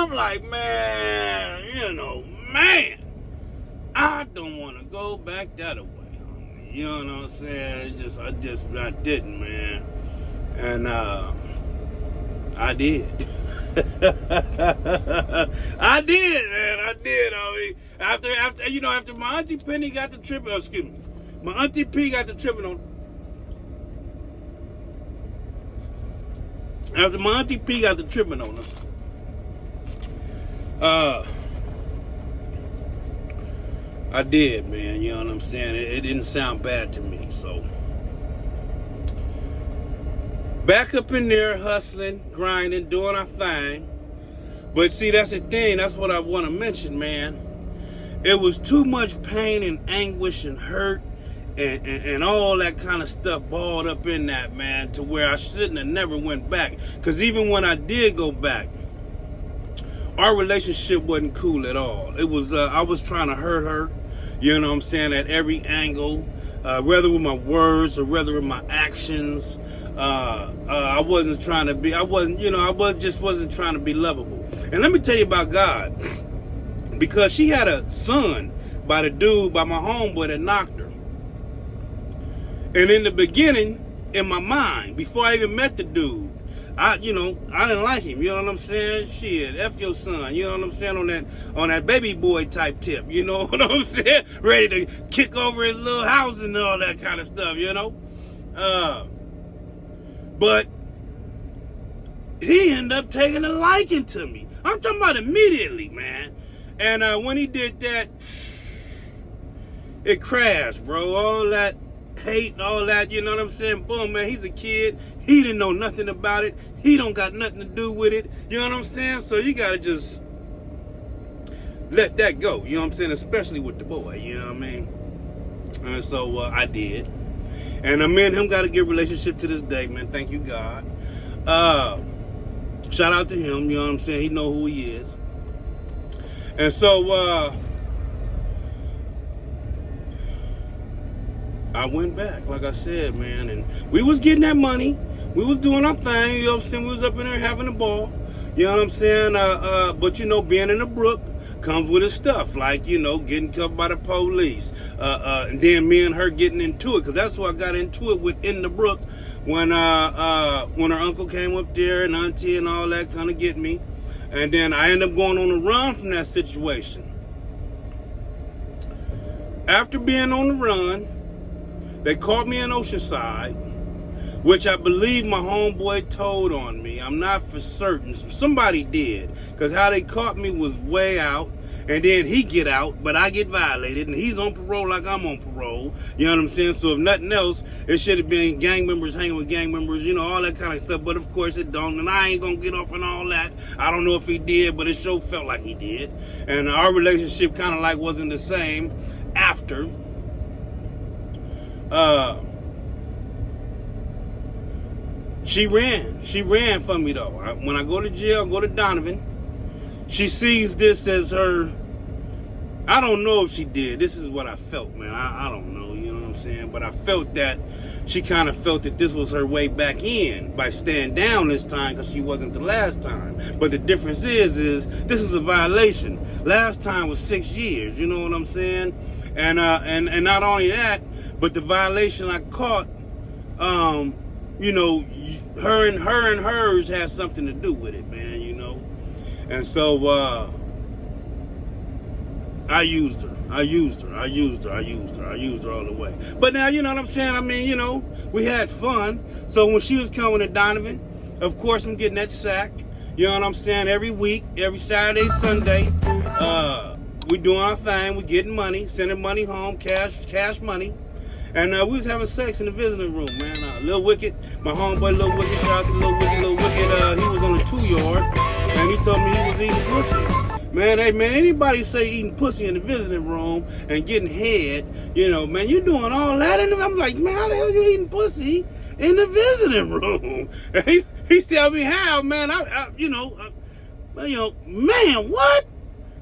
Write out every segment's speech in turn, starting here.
I'm like, man, man, I don't want to go back that way. You know what I'm saying? I didn't, man. And I did. I did, man. I did. I mean, after my Auntie Penny got the tripping, my Auntie P got the tripping on. After my Auntie P got the tripping on us, I did, man. You know what I'm saying? It didn't sound bad to me, so. Back up in there, hustling, grinding, doing our thing. But see, that's the thing. That's what I want to mention, man. It was too much pain and anguish and hurt and all that kind of stuff balled up in that, man, to where I shouldn't have never went back. Because even when I did go back, our relationship wasn't cool at all. It was, I was trying to hurt her, you know what I'm saying, at every angle, whether with my words or whether with my actions. I wasn't trying to be, I just wasn't trying to be lovable. And let me tell you about God, because she had a son by my homeboy that knocked her. And in the beginning, in my mind, before I even met the dude, I didn't like him, you know what I'm saying? Shit, F your son, you know what I'm saying, on that baby boy type tip, you know what I'm saying? Ready to kick over his little house and all that kind of stuff, you know? But he ended up taking a liking to me. I'm talking about immediately, man. And when he did that, it crashed, bro. All that hate, all that, you know what I'm saying? Boom, man, he's a kid. He didn't know nothing about it. He don't got nothing to do with it. You know what I'm saying? So you got to just let that go. You know what I'm saying? Especially with the boy, you know what I mean? And so I did. And me and him got a good relationship to this day, man. Thank you, God. Shout out to him, you know what I'm saying? He know who he is. And so I went back, like I said, man. And we was getting that money. We was doing our thing, you know what I'm saying? We was up in there having a ball. You know what I'm saying? But, being in the brook comes with its stuff, like, getting covered by the police. And then me and her getting into it, because that's what I got into it with in the brook when her uncle came up there and auntie and all that kind of get me. And then I ended up going on the run from that situation. After being on the run, they caught me in Oceanside, which I believe my homeboy told on me. I'm not for certain. Somebody did, because how they caught me was way out. And then he get out, but I get violated, and he's on parole like I'm on parole. You know what I'm saying? So if nothing else, it should have been gang members hanging with gang members, all that kind of stuff. But of course it don't, and I ain't gonna get off on all that. I don't know if he did, but it sure felt like he did. And our relationship kind of like wasn't the same after. She ran from me though. When I go to jail, go to Donovan. She sees this as her. I don't know if she did. This is what I felt, man. I don't know, you know what I'm saying? But I felt that she kind of felt that this was her way back in by staying down this time, because she wasn't the last time. But the difference is this is a violation. Last time was 6 years, you know what I'm saying? And not only that, but the violation I caught, her and hers has something to do with it, man, And so I used her all the way. But now, you know what I'm saying? I mean, we had fun. So when she was coming to Donovan, of course I'm getting that sack. You know what I'm saying? Every week, every Saturday, Sunday, we doing our thing. We getting money, sending money home, cash money. And we was having sex in the visiting room, man. Lil Wicked, my homeboy Lil Wicked, shout out to Lil Wicked. He was on the 2-yard, and he told me he was eating pussy. Man, hey, man, anybody say eating pussy in the visiting room and getting head, man, you doing all that? And I'm like, man, how the hell you eating pussy in the visiting room? And he said, I mean, how, man? Man, what?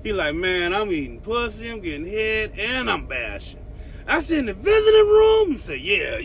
He like, man, I'm eating pussy, I'm getting head, and I'm bashing. I said, in the visiting room? He said, yeah,